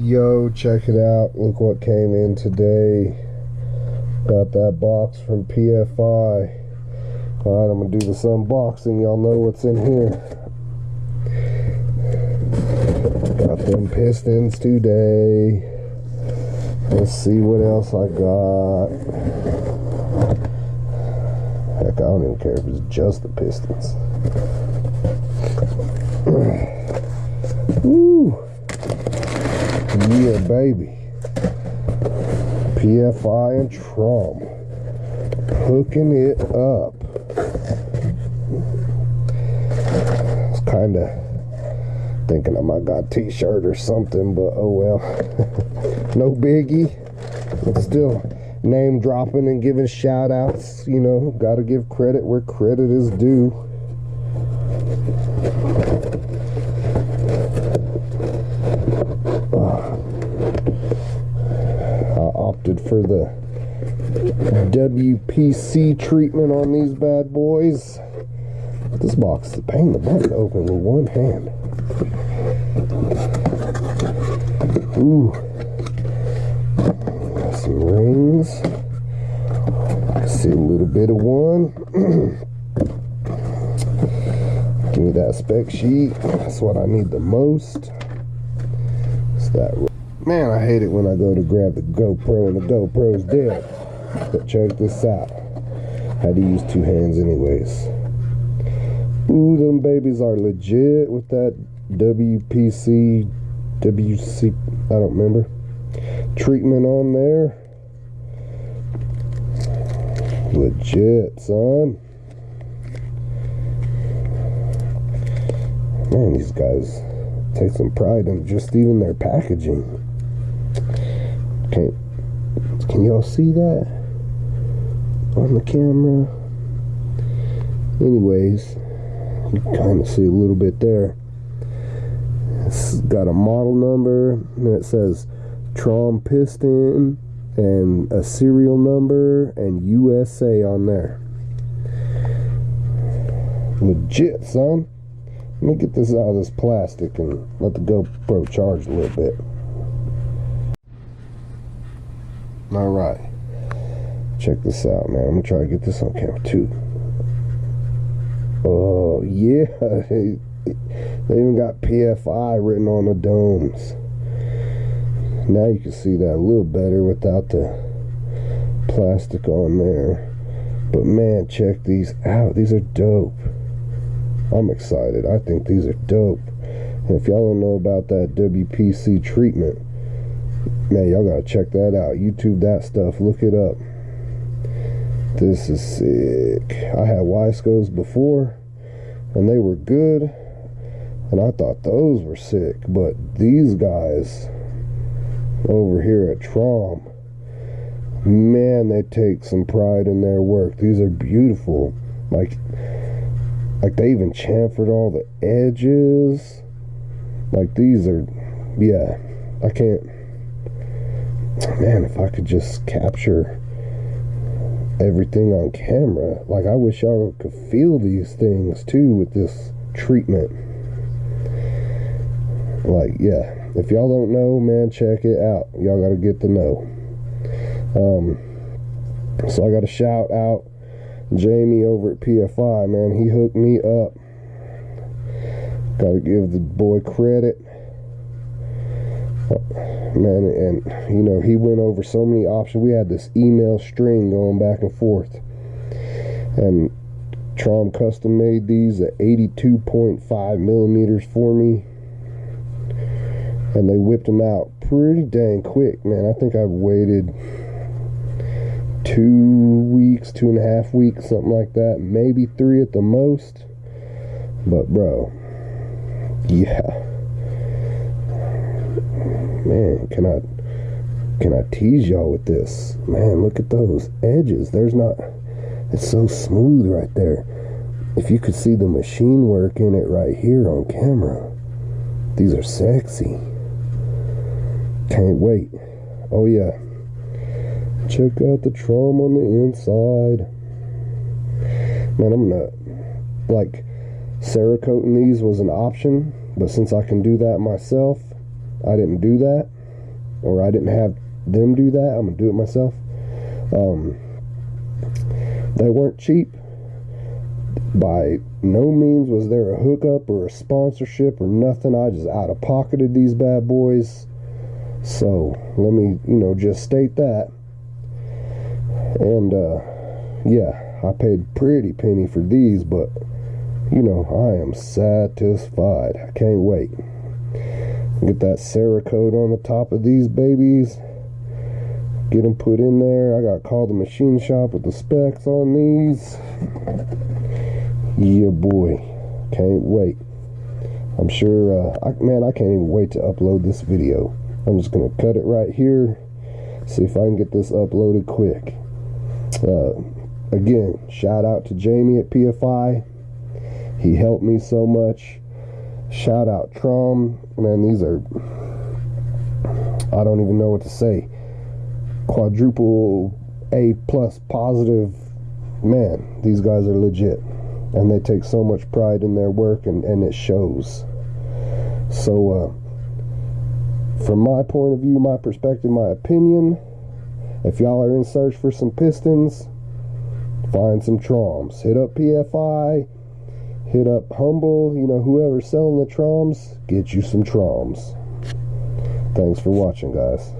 Yo, check it out. Look what came in today. Got that box from PFI. Alright, I'm gonna do this unboxing. Y'all know what's in here. Got them Pistons today. Let's see what else I got. Heck, I don't even care if it's just the Pistons. Woo! Yeah, baby. PFI and Traum. Hooking it up. I was kind of thinking I might got a t-shirt or something, but oh well. No biggie. But still, name dropping and giving shout outs. You know, gotta give credit where credit is due. I opted for the WPC treatment on these bad boys. This box is a pain in the butt to open with one hand. Ooh. Got some rings. I see a little bit of one. Give me that spec sheet. That's what I need the most. It's that. Man, I hate it when I go to grab the GoPro and the GoPro's dead. But check this out. Had to use two hands anyways. Ooh, them babies are legit with that WC, I don't remember, treatment on there. Legit, son. Man, these guys take some pride in just even their packaging. Can y'all see that on the camera? Anyways, you can kind of see a little bit there. It's got a model number, and it says Traum Piston, and a serial number, and USA on there. Legit, son. Let me get this out of this plastic and let the GoPro charge a little bit. Alright. Check this out, man. I'm going to try to get this on camera too. Oh, yeah. They even got PFI written on the domes. Now you can see that a little better without the plastic on there. But man, check these out. These are dope. I'm excited. I think these are dope. And if y'all don't know about that WPC treatment, man, y'all gotta check that out. YouTube that stuff. Look it up. This is sick. I had Wiscos before, and they were good, and I thought those were sick. But these guys over here at Traum, man, they take some pride in their work. These are beautiful. Like they even chamfered all the edges. Like these are, yeah, I can't, man, if I could just capture everything on camera. Like, I wish y'all could feel these things too with this treatment. Like, yeah, if y'all don't know, man, check it out. Y'all gotta get to know. So I gotta shout out Jamie over at PFI, man. He hooked me up. Gotta give the boy credit. Man, and you know, he went over so many options. We had this email string going back and forth, and Traum custom made these at 82.5 millimeters for me, and they whipped them out pretty dang quick, man. I think I've waited 2 weeks, 2.5 weeks, something like that, maybe 3 at the most. But bro, yeah, man, can I tease y'all with this? Man, look at those edges. It's so smooth right there. If you could see the machine work in it right here on camera, these are sexy. Can't wait. Oh yeah, check out the Traum on the inside. Man, I'm gonna, like, Cerakoting these was an option, but since I can do that myself, I didn't do that. or I didn't have them do that. I'm gonna do it myself. They weren't cheap. By no means was there a hookup or a sponsorship or nothing. I just out of pocketed these bad boys. So let me, just state that. And yeah, I paid pretty penny for these, but I am satisfied. I can't wait. Get that Cerakote on the top of these babies. Get them put in there. I got to call the machine shop with the specs on these. Yeah, boy. Can't wait. I'm sure, I can't even wait to upload this video. I'm just going to cut it right here. See if I can get this uploaded quick. Again, shout out to Jamie at PFI. He helped me so much. Shout out Traum. Man, these are, I don't even know what to say. Quadruple A+ positive. Man, these guys are legit. And they take so much pride in their work, and it shows. So, from my point of view, my perspective, my opinion, if y'all are in search for some pistons, find some Traums. Hit up PFI, hit up Humble, whoever's selling the Traums, get you some Traums. Thanks for watching, guys.